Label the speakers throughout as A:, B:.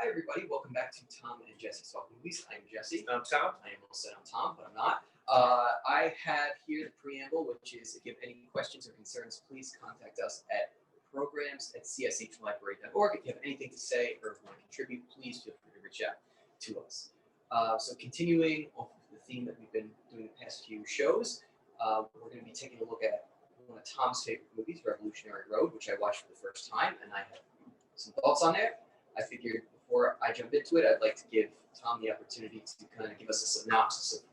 A: Hi, everybody. Welcome back to Tom and Jesse Talk Movies. I'm Jesse.
B: I'm Tom.
A: I almost said I'm Tom, but I'm not. I have here the preamble, which is if you have any questions or concerns, please contact us at programs@cshlibrary.org. If you have anything to say or want to contribute, please feel free to reach out to us. So continuing off of the theme that we've been doing the past few shows, we're going to be taking a look at one of Tom's favorite movies, Revolutionary Road, which I watched for the first time, and I have some thoughts on there. I figured before I jump into it, I'd like to give Tom the opportunity to kind of give us a synopsis of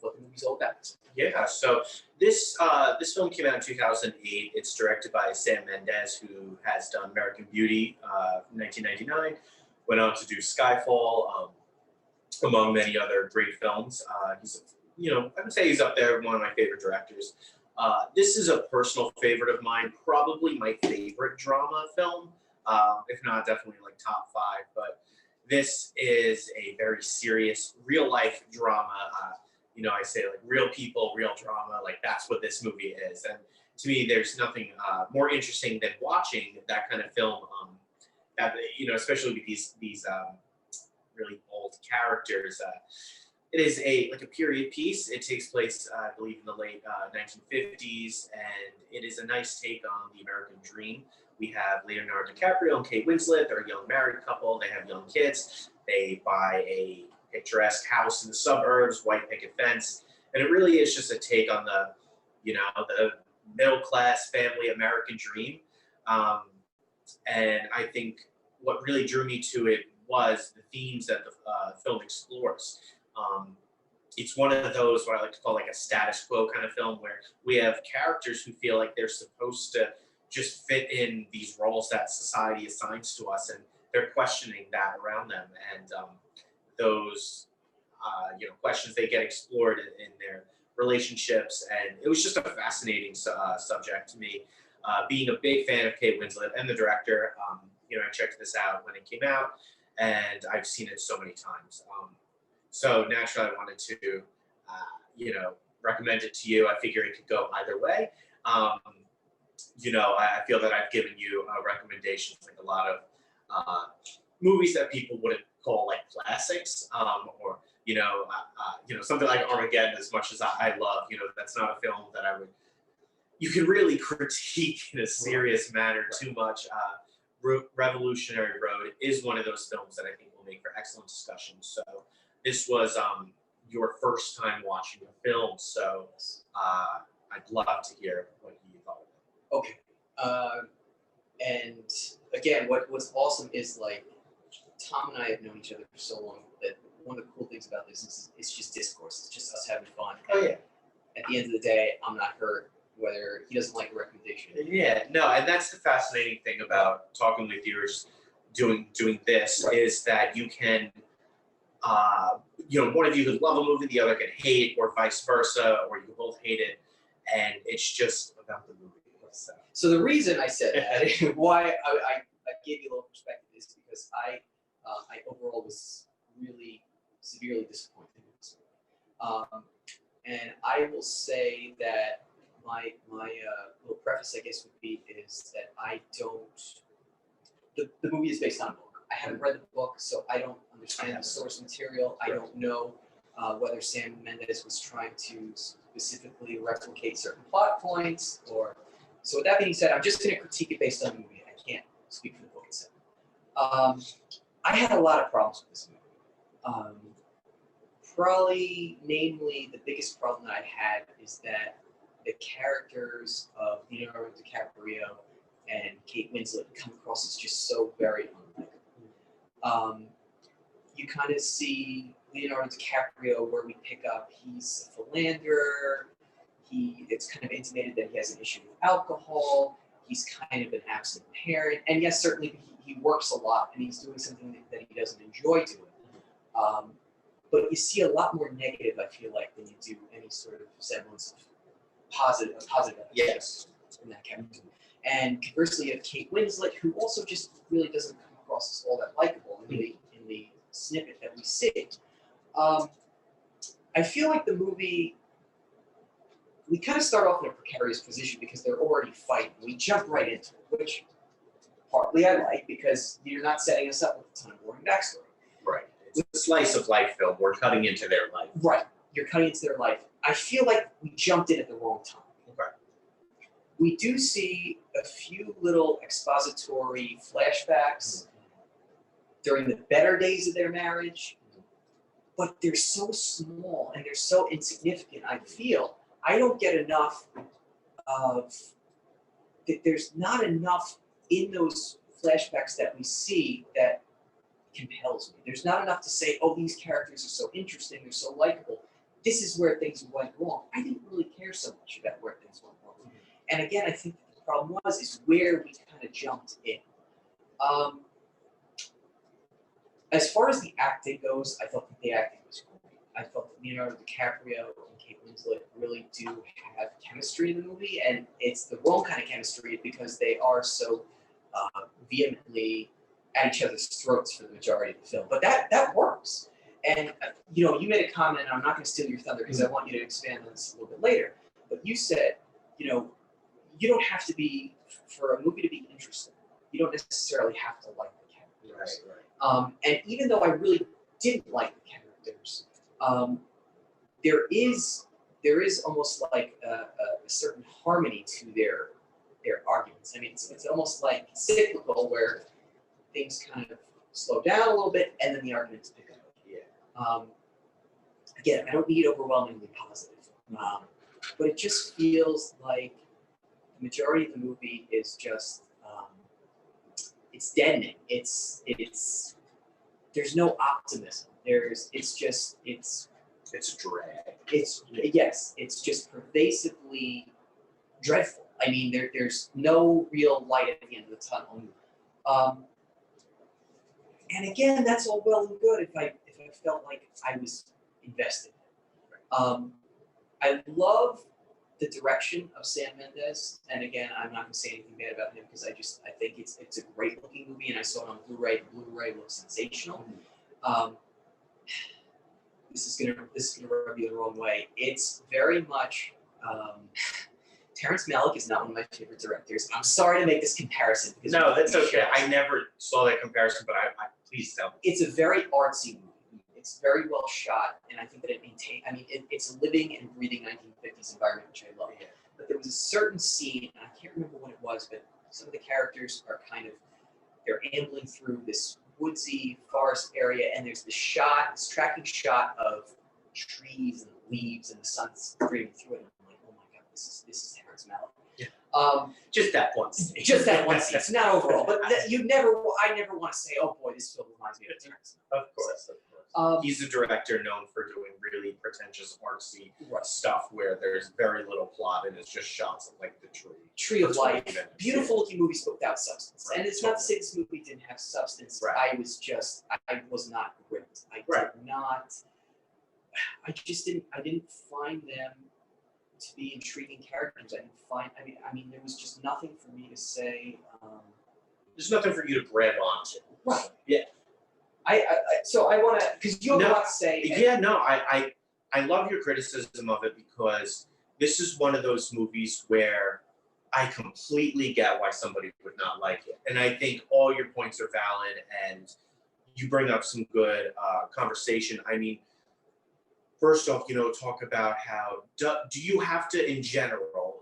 A: what the movie's all about.
B: Yeah, so this film came out in 2008. It's directed by Sam Mendes, who has done American Beauty from 1999, went on to do Skyfall, among many other great films. He's, I would say he's up there, one of my favorite directors. This is a personal favorite of mine, probably my favorite drama film. If not, definitely like top 5. But this is a very serious, real life drama. I say like real people, real drama. Like that's what this movie is. And to me, there's nothing more interesting than watching that kind of film. Especially with these really old characters. It is a period piece. It takes place, I believe, in the late 1950s, and it is a nice take on the American dream. We have Leonardo DiCaprio and Kate Winslet. They're a young married couple. They have young kids. They buy a picturesque house in the suburbs, white picket fence, and it really is just a take on the middle class family American dream. And I think what really drew me to it was the themes that the film explores. It's one of those what I like to call like a status quo kind of film, where we have characters who feel like they're supposed to just fit in these roles that society assigns to us, and they're questioning that around them. And those questions, they get explored in their relationships, and it was just a fascinating subject to me. Being a big fan of Kate Winslet and the director, I checked this out when it came out, and I've seen it so many times. So naturally, I wanted to, recommend it to you. I figure it could go either way. I feel that I've given you recommendations, like a lot of movies that people wouldn't call like classics, or something like Armageddon. As much as I love, that's not a film that you can really critique in a serious manner too much. Revolutionary Road is one of those films that I think will make for excellent discussion. So this was your first time watching the film, so I'd love to hear what you thought of it.
A: Okay. And again, what's awesome is like Tom and I have known each other for so long that one of the cool things about this is it's just discourse. It's just us having fun.
B: Oh yeah.
A: At the end of the day, I'm not hurt whether he doesn't like a recommendation.
B: Yeah, no, and that's the fascinating thing about talking with you or just doing this, right, is that you can, one of you could love a movie, the other can hate, or vice versa, or you both hate it, and it's just about the movie.
A: So the reason I said that, why I gave you a little perspective, is because I overall was really severely disappointed in this movie. And I will say that my little preface, I guess, would be is that I don't. The movie is based on a book. I haven't read the book, so I don't understand the source material. I don't know whether Sam Mendes was trying to specifically replicate certain plot points, or. So with that being said, I'm just going to critique it based on the movie. I can't speak for the book itself. I had a lot of problems with this movie. Probably, namely, the biggest problem that I had is that the characters of Leonardo DiCaprio and Kate Winslet come across as just so very unlikable. You kind of see Leonardo DiCaprio where we pick up he's a philanderer. It's kind of intimated that he has an issue with alcohol. He's kind of an absent parent. And yes, certainly he works a lot and he's doing something that he doesn't enjoy doing. But you see a lot more negative, I feel like, than you do any sort of semblance of positive
B: yes,
A: in that character. And conversely, you have Kate Winslet, who also just really doesn't come across as all that likable in the snippet that we see. I feel like the movie, we kind of start off in a precarious position because they're already fighting. We jump right into it, which partly I like because you're not setting us up with a ton of boring backstory.
B: Right. It's a slice of life film. We're cutting into their life.
A: Right. You're cutting into their life. I feel like we jumped in at the wrong time.
B: Okay.
A: We do see a few little expository flashbacks during the better days of their marriage, but they're so small and they're so insignificant. I feel I don't get enough of that. There's not enough in those flashbacks that we see that compels me. There's not enough to say, oh, these characters are so interesting, they're so likable. This is where things went wrong. I didn't really care so much about where things went wrong. And again, I think the problem is where we kind of jumped in. As far as the acting goes, I thought that the acting was great. I felt that Leonardo DiCaprio and Kate Winslet really do have chemistry in the movie, and it's the wrong kind of chemistry because they are so vehemently at each other's throats for the majority of the film. But that works. And you made a comment, and I'm not going to steal your thunder because I want you to expand on this a little bit later. But you said, you don't have to be, for a movie to be interesting, you don't necessarily have to like the characters.
B: Right.
A: And even though I really didn't like the characters, there is almost like a certain harmony to their arguments. I mean, it's almost like cyclical where things kind of slow down a little bit and then the arguments pick up. Yeah. Again, I don't need overwhelmingly positive, but it just feels like the majority of the movie is just it's deadening. It's there's no optimism. It's
B: a drag.
A: It's just pervasively dreadful. I mean, there's no real light at the end of the tunnel. And again, that's all well and good if I felt like I was invested. I love the direction of Sam Mendes, and again, I'm not going to say anything bad about him because I think it's a great looking movie, and I saw it on Blu-ray. The Blu-ray looks sensational. This is gonna rub you the wrong way. It's very much. Terrence Malick is not one of my favorite directors. I'm sorry to make this comparison.
B: No, that's okay. I never saw that comparison, but I please tell me.
A: It's a very artsy movie. It's very well shot, and I think that it maintains. I mean, it's a living and breathing 1950s environment, which I love. Yeah. But there was a certain scene, and I can't remember what it was, but some of the characters are they're ambling through this woodsy forest area, and there's this tracking shot of trees and leaves, and the sun's streaming through it. And I'm like, oh my god, this is Terrence Malick.
B: Yeah. Just that one scene.
A: Just that one scene. It's not overall, but I never want to say, oh boy, this film reminds me of Terrence.
B: Of course. He's a director known for doing really pretentious artsy stuff where there's very little plot and it's just shots of like the
A: tree of life. Beautiful looking movies but without substance. Right. And it's not to say this movie didn't have substance. Right. I was not gripped. I didn't find them to be intriguing characters. I mean there was just nothing for me to say.
B: There's nothing for you to grab onto.
A: Right.
B: Yeah.
A: So I want to, because you have a lot to say.
B: Yeah, no, I love your criticism of it because this is one of those movies where I completely get why somebody would not like it. And I think all your points are valid and you bring up some good conversation. I mean, first off, talk about how, do you have to, in general,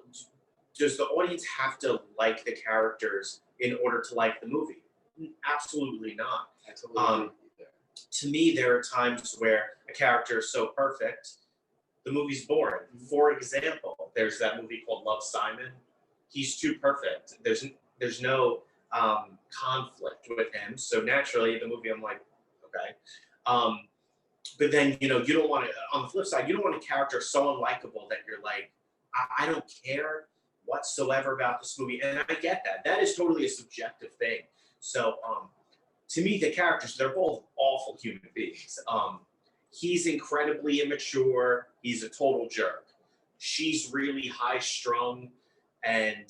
B: does the audience have to like the characters in order to like the movie? Absolutely not. To me, there are times where a character is so perfect, the movie's boring. For example, there's that movie called Love, Simon. He's too perfect. There's no conflict with him. So naturally, the movie, I'm like, okay. But then, you don't want to, on the flip side, you don't want a character so unlikable that you're like, I don't care whatsoever about this movie. And I get that. That is totally a subjective thing. So, to me, the characters, they're both awful human beings. He's incredibly immature. He's a total jerk. She's really high-strung and,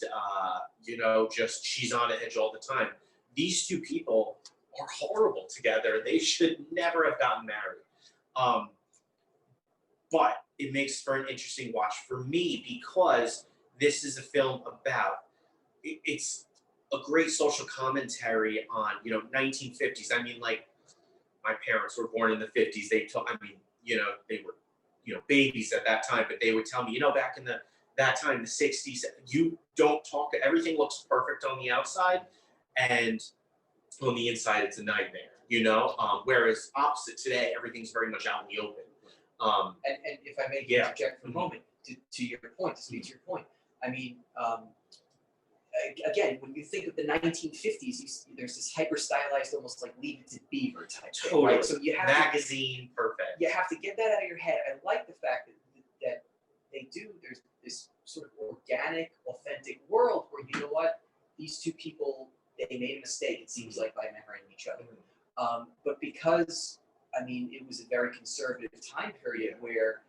B: just she's on edge all the time. These two people are horrible together. They should never have gotten married. But it makes for an interesting watch for me because this is a film about, it's a great social commentary on, 1950s. I mean, like, my parents were born in the 50s. They told, I mean, they were, babies at that time, but they would tell me, back in that time, the 60s, you don't talk, everything looks perfect on the outside, and on the inside, it's a nightmare, whereas opposite today, everything's very much out in the open.
A: And if I may interject for a moment, to your point, to speak to your point, I mean, again, when you think of the 1950s, there's this hyper stylized, almost like Leave It to Beaver type thing, right? So you have
B: magazine, perfect.
A: You have to get that out of your head. I like the fact that they do. There's this sort of organic, authentic world where, you know what, these two people, they made a mistake. It seems like, by marrying each other, but because, I mean, it was a very conservative time period where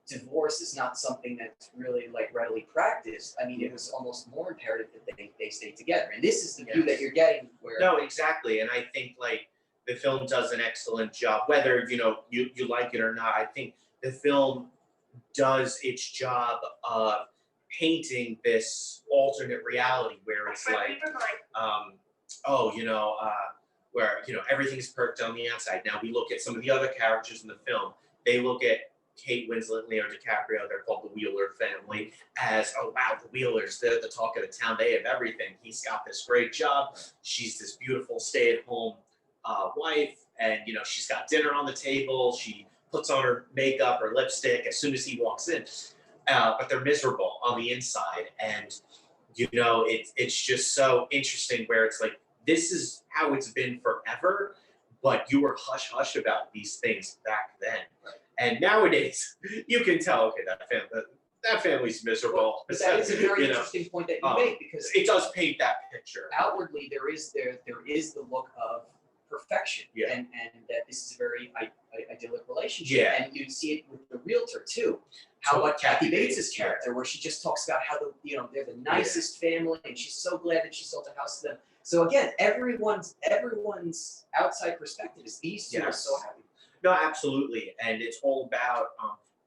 A: divorce is not something that's really like readily practiced. I mean, it was almost more imperative that they stay together. And this is the view that you're getting. Where
B: no, exactly. And I think like the film does an excellent job, whether you like it or not. I think the film does its job of painting this alternate reality where it's like, where everything's perfect on the outside. Now we look at some of the other characters in the film. They look at Kate Winslet, Leonardo DiCaprio, they're called the Wheeler family, as, oh wow, the Wheelers, they're the talk of the town, they have everything. He's got this great job, she's this beautiful stay-at-home wife, and she's got dinner on the table, she puts on her makeup, her lipstick as soon as he walks in, but they're miserable on the inside, and it's just so interesting where it's like, this is how it's been forever, but you were hush-hush about these things back then.
A: Right.
B: And nowadays, you can tell, okay, that family's miserable.
A: But that is a very interesting point that you make, because
B: it does paint that picture.
A: Outwardly, there is the look of perfection, and that this is a very idyllic relationship.
B: Yeah.
A: And you see it with the realtor too. How about Kathy Bates' character, where she just talks about how they're the nicest family, and she's so glad that she sold the house to them. So again, everyone's outside perspective is these two are so happy.
B: No, absolutely, and it's all about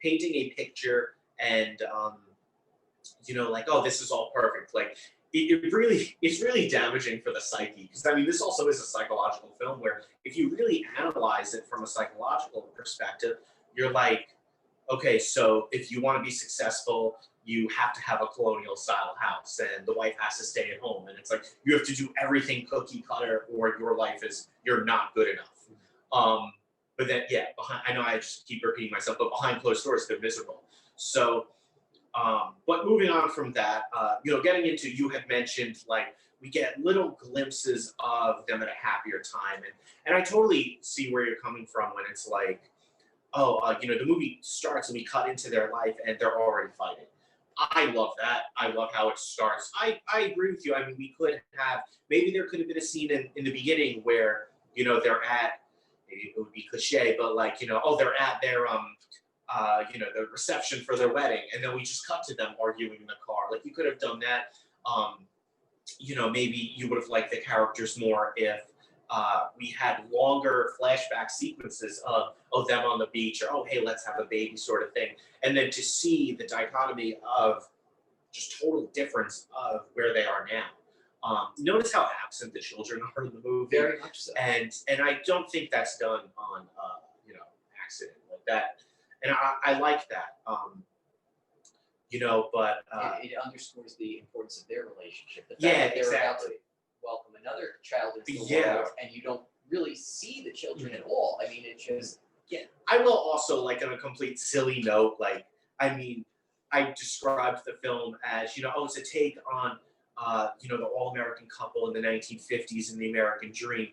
B: painting a picture, and like, oh, this is all perfect. Like, it's really damaging for the psyche, because I mean, this also is a psychological film where if you really analyze it from a psychological perspective, you're like, okay, so if you want to be successful, you have to have a colonial style house, and the wife has to stay at home, and it's like you have to do everything cookie cutter, or you're not good enough. But then, I know I just keep repeating myself, but behind closed doors, they're miserable. So, but moving on from that, getting into, you had mentioned, like, we get little glimpses of them at a happier time. And I totally see where you're coming from when it's like, the movie starts and we cut into their life and they're already fighting. I love that. I love how it starts. I agree with you. I mean, maybe there could have been a scene in the beginning where, they're at, maybe it would be cliche, but like, they're at their, the reception for their wedding, and then we just cut to them arguing in the car. Like, you could have done that. Maybe you would have liked the characters more if we had longer flashback sequences of them on the beach, or, oh, hey, let's have a baby sort of thing. And then to see the dichotomy of just total difference of where they are now. Notice how absent the children are in the movie.
A: Very much so.
B: And I don't think that's done on accident like that. And I like that. But
A: it underscores the importance of their relationship. The fact
B: Yeah,
A: that they're about to
B: exactly.
A: welcome another child into the
B: Yeah.
A: world, and you don't really see the children at all. I mean, it just
B: I will also, like, on a complete silly note, like, I mean, I described the film as, it's a take on, the all-American couple in the 1950s and the American dream.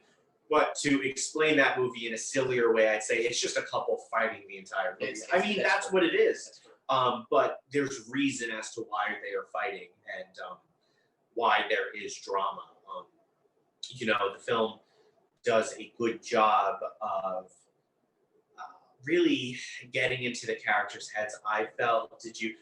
B: But to explain that movie in a sillier way, I'd say it's just a couple fighting the entire movie. That's what it is. But there's reason as to why they are fighting, and why there is drama. The film does a good job of really getting into the characters' heads. I felt, you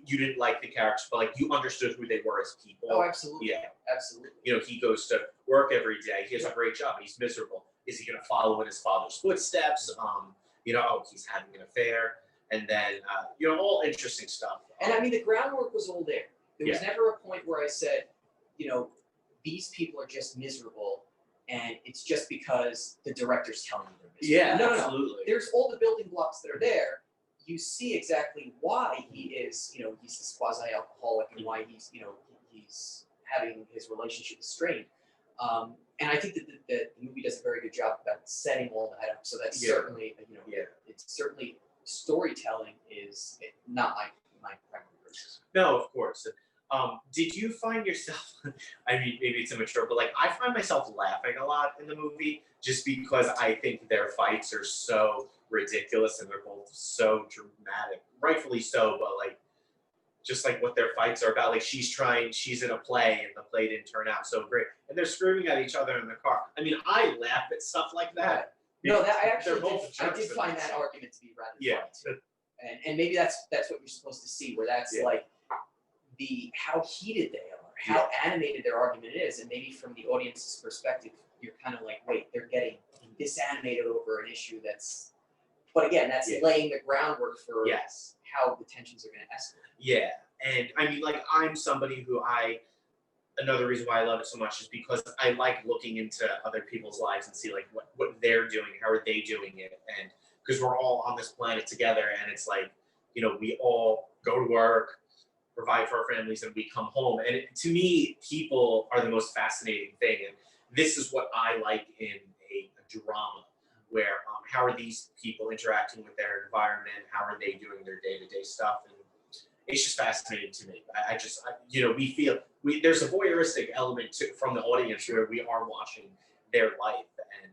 B: didn't like the characters, but like you understood who they were as people.
A: Oh, absolutely.
B: Yeah,
A: absolutely.
B: He goes to work every day. He has a great job. He's miserable. Is he going to follow in his father's footsteps? He's having an affair, and then all interesting stuff.
A: And I mean, the groundwork was all there. There was never a point where I said, these people are just miserable. and it's just because the director's telling you they're missing.
B: Yeah,
A: No.
B: absolutely.
A: There's all the building blocks that are there. You see exactly why he is, he's this quasi-alcoholic and why he's, he's having his relationship strained. And I think that the movie does a very good job about setting all that up. So that's certainly, it's certainly storytelling is not my primary purpose.
B: No, of course. Did you find yourself, I mean, maybe it's immature, but like I find myself laughing a lot in the movie just because I think their fights are so ridiculous and they're both so dramatic, rightfully so, but like, just like what their fights are about. Like she's in a play and the play didn't turn out so great. And they're screaming at each other in the car. I mean, I laugh at stuff like that.
A: No, that I did find that argument to be rather funny too. And maybe that's what you're supposed to see, where that's like how heated they are, how animated their argument is, and maybe from the audience's perspective, you're kind of like, wait, they're getting this animated over an issue that's. But again, that's laying the groundwork for how the tensions are going to escalate.
B: Yeah, and I mean, like I'm somebody who another reason why I love it so much is because I like looking into other people's lives and see like what they're doing, how are they doing it, and because we're all on this planet together, and it's like we all go to work, provide for our families, and we come home. And to me, people are the most fascinating thing, and this is what I like in a drama. Where how are these people interacting with their environment? How are they doing their day-to-day stuff? And it's just fascinating to me. We feel there's a voyeuristic element from the audience where we are watching their life, and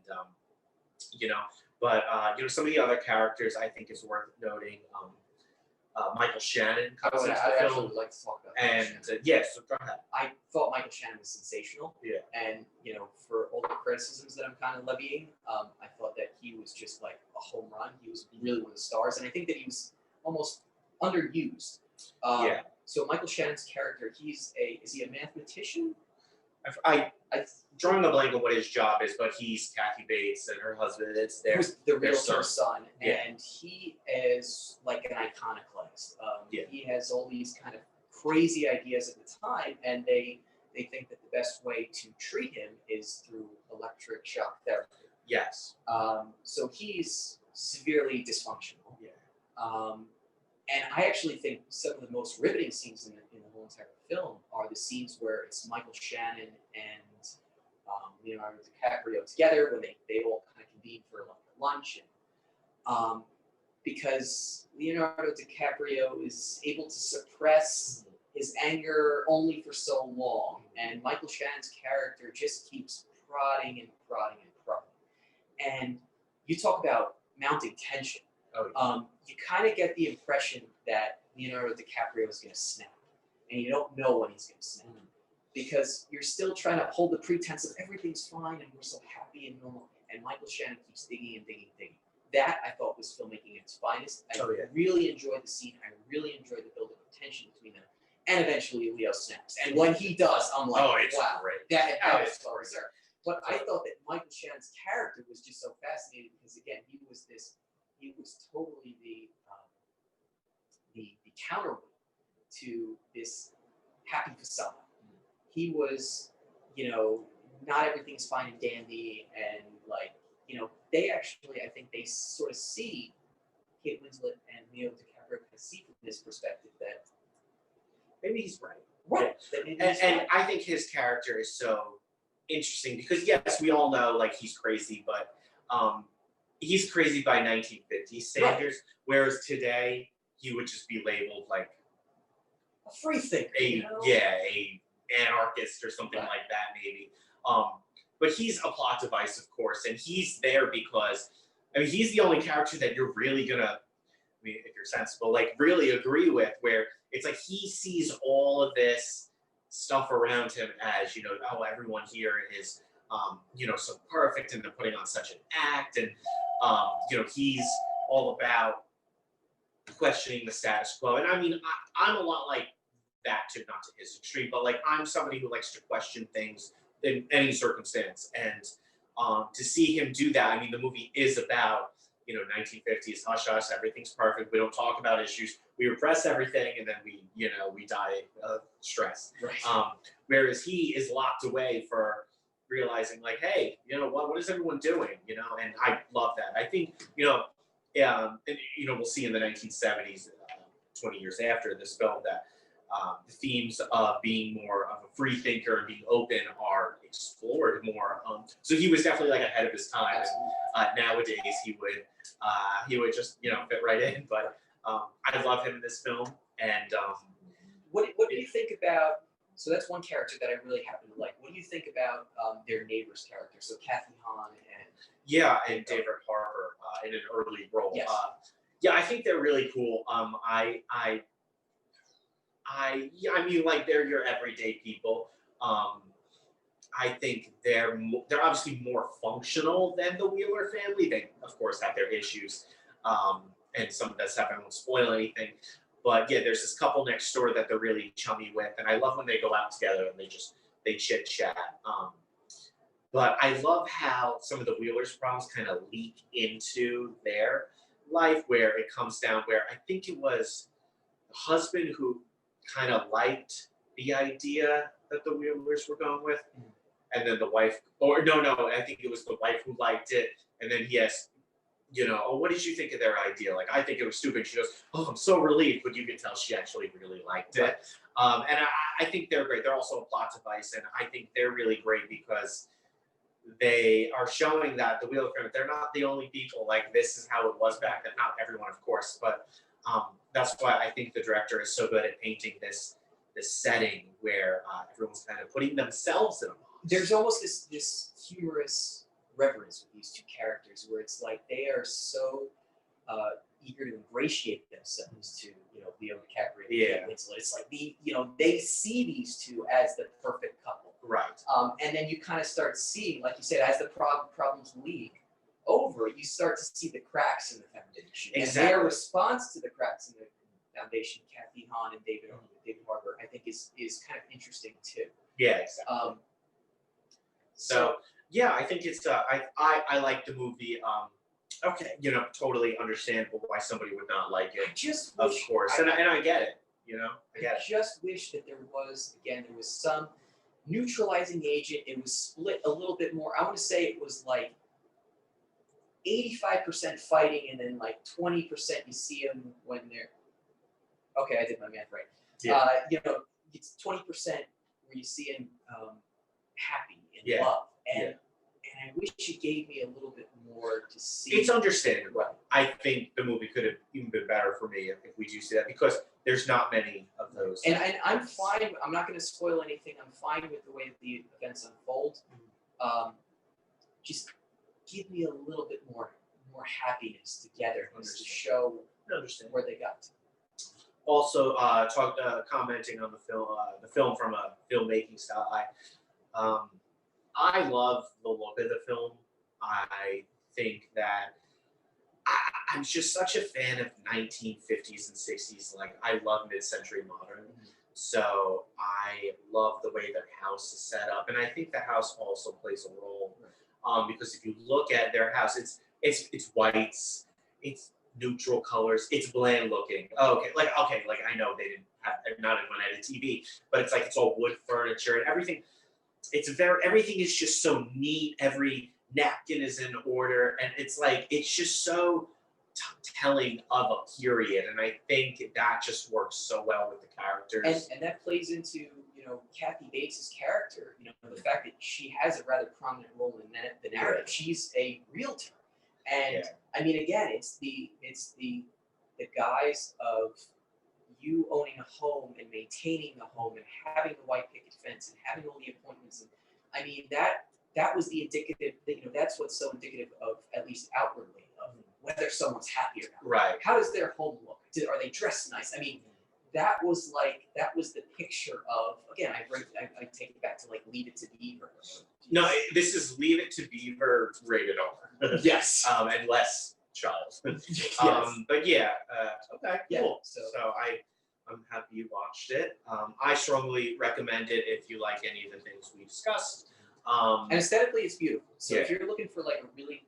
B: some of the other characters I think is worth noting. Michael Shannon comes into the film.
A: Would like to talk about
B: so go ahead.
A: I thought Michael Shannon was sensational.
B: Yeah.
A: And, for all the criticisms that I'm kind of levying, I thought that he was just like a home run. He was really one of the stars. And I think that he was almost underused. So Michael Shannon's character, is he a mathematician?
B: I drawing a blank on what his job is, but he's Kathy Bates and her husband. It's
A: who's the realtor's son, and he is like an iconoclast. He has all these kind of crazy ideas at the time, and they think that the best way to treat him is through electric shock therapy.
B: Yes.
A: So he's severely dysfunctional.
B: Yeah.
A: And I actually think some of the most riveting scenes in the whole entire film are the scenes where it's Michael Shannon and Leonardo DiCaprio together when they all kind of convene for lunch. And, because Leonardo DiCaprio is able to suppress his anger only for so long, and Michael Shannon's character just keeps prodding and prodding and prodding. And you talk about mounting tension. You kind of get the impression that Leonardo DiCaprio is going to snap, and you don't know when he's going to snap because you're still trying to hold the pretense of everything's fine and we're so happy and normal, and Michael Shannon keeps digging and digging and digging. That I thought was filmmaking at its finest. I really enjoyed the scene. I really enjoyed the buildup of tension between them, and eventually Leo snaps. And when he does, I'm like, wow,
B: great.
A: that is so reserved. But I thought that Michael Shannon's character was just so fascinating because again, he was totally the counterweight to this happy facade. He was, not everything's fine and dandy, and they actually, I think they sort of see Kate Winslet and Leo DiCaprio kind of see from this perspective that
B: maybe he's right.
A: Right.
B: And I think his character is so interesting because yes, we all know like he's crazy, but he's crazy by 1950s standards, whereas today he would just be labeled like
A: a free thinker,
B: a anarchist or something like that, maybe. But he's a plot device, of course, and he's there because he's the only character that you're really gonna, if you're sensible, like really agree with, where it's like he sees all of this stuff around him as, everyone here is so perfect and they're putting on such an act, and he's all about questioning the status quo. And I'm a lot like that too, not to his extreme, but like I'm somebody who likes to question things in any circumstance. And to see him do that, the movie is about 1950s hush hush, everything's perfect, we don't talk about issues, we repress everything, and then we die of stress.
A: Right.
B: Whereas he is locked away for realizing like, hey, you know what is everyone doing? You know, and I love that. I think, you know, and, you know, we'll see in the 1970s, 20 years after this film, that the themes of being more of a free thinker and being open are explored more. So he was definitely like ahead of his time. Nowadays he would just, you know, fit right in. But I love him in this film. And
A: what do you think about? So that's one character that I really happen to like. What do you think about their neighbor's character? So Kathy Hahn and
B: David Harbour in an early role.
A: Yes.
B: Yeah, I think they're really cool. I mean, like, they're your everyday people. I think they're obviously more functional than the Wheeler family. They, of course, have their issues, and some of that stuff. I won't spoil anything, but yeah, there's this couple next door that they're really chummy with, and I love when they go out together and they chit chat. But I love how some of the Wheeler's problems kind of leak into their life, where it comes down where I think it was the husband who kind of liked the idea that the Wheelers were going with, and then the wife, or no, I think it was the wife who liked it, and then he asked, you know, oh, what did you think of their idea? Like, I think it was stupid. She goes, oh, I'm so relieved, but you can tell she actually really liked it. And I think they're great. They're also a plot device, and I think they're really great because they are showing that the Wheeler family, they're not the only people. Like, this is how it was back then. Not everyone, of course, but that's why I think the director is so good at painting this setting where everyone's kind of putting themselves in a box.
A: There's almost this humorous reverence with these two characters, where it's like they are so eager to ingratiate themselves to, you know, Leo DiCaprio and Winslet. It's like they see these two as the perfect couple,
B: right?
A: And then you kind of start seeing, like you said, as the problems leak over, you start to see the cracks in the foundation.
B: Exactly.
A: And their response to the cracks in the foundation, Kathy Hahn and David Harbour, I think is kind of interesting too.
B: Yeah, exactly. So yeah, I think it's I like the movie. Okay, you know, totally understandable why somebody would not like it. Of course, and I get it. You know, I
A: just wish that there was some neutralizing agent. It was split a little bit more. I want to say it was like 85% fighting, and then like 20% you see them when they're. Okay, I did my math right.
B: Yeah.
A: You know, it's 20% where you see him happy and love, and I wish you gave me a little bit more to see.
B: It's understandable. Right. I think the movie could have even been better for me if we do see that, because there's not many of those.
A: And I'm fine. I'm not going to spoil anything. I'm fine with the way that the events unfold. Just give me a little bit more happiness together, just to show where they got to.
B: Also, commenting on the film from a filmmaking style. I love the look of the film. I think that I'm just such a fan of 1950s and 60s. Like, I love mid-century modern. So I love the way their house is set up, and I think the house also plays a role. Because if you look at their house, it's whites, it's neutral colors, it's bland looking. Okay, I know they didn't have, not everyone had a TV, but it's like it's all wood furniture and everything. Everything is just so neat. Every napkin is in order, and it's just so telling of a period. And I think that just works so well with the characters.
A: And that plays into, you know, Kathy Bates's character. You know, the fact that she has a rather prominent role in the narrative. She's a realtor, and I mean, again, it's the guise of you owning a home and maintaining the home and having the white picket fence and having all the appointments. And I mean, that was the indicative, you know, that's what's so indicative of, at least outwardly, of whether someone's happy or not.
B: Right.
A: How does their home look? Are they dressed nice? I mean, that was the picture of, again, I take it back to like Leave It to Beaver.
B: No, this is Leave It to Beaver rated R.
A: Yes.
B: And less child.
A: Yes.
B: But yeah, okay, cool.
A: So
B: I'm happy you watched it. I strongly recommend it if you like any of the things we discussed.
A: And aesthetically, it's beautiful. So if you're looking for like a really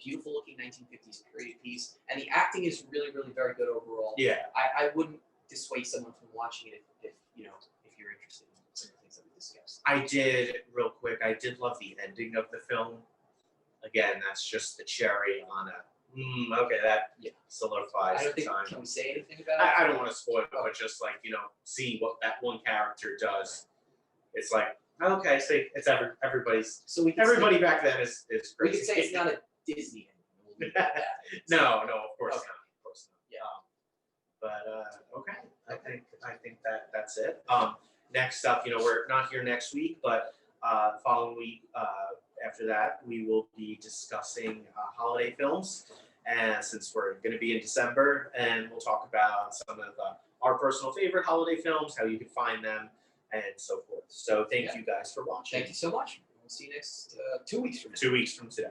A: beautiful looking 1950s period piece, and the acting is really, really very good overall.
B: Yeah.
A: I wouldn't dissuade someone from watching it if you're interested in some of the things that we discussed.
B: I did, real quick, I did love the ending of the film. Again, that's just the cherry on a, okay, that solidifies
A: I don't
B: the
A: think,
B: time.
A: can we say anything about it?
B: I don't want to spoil it, but just like, seeing what that one character does, it's like, okay, see, it's everybody's,
A: So we can
B: everybody
A: say,
B: back then is
A: we
B: crazy.
A: can say it's not a Disney ending. We'll leave it at that.
B: No, of course
A: Okay.
B: not. Of course not.
A: Yeah.
B: But okay, I think that's it. Next up, we're not here next week, but the following week after that, we will be discussing holiday films, and since we're going to be in December, and we'll talk about some of our personal favorite holiday films, how you can find them, and so forth. So thank you guys for watching.
A: Thank you so much. We'll see you next 2 weeks from now.
B: 2 weeks from today.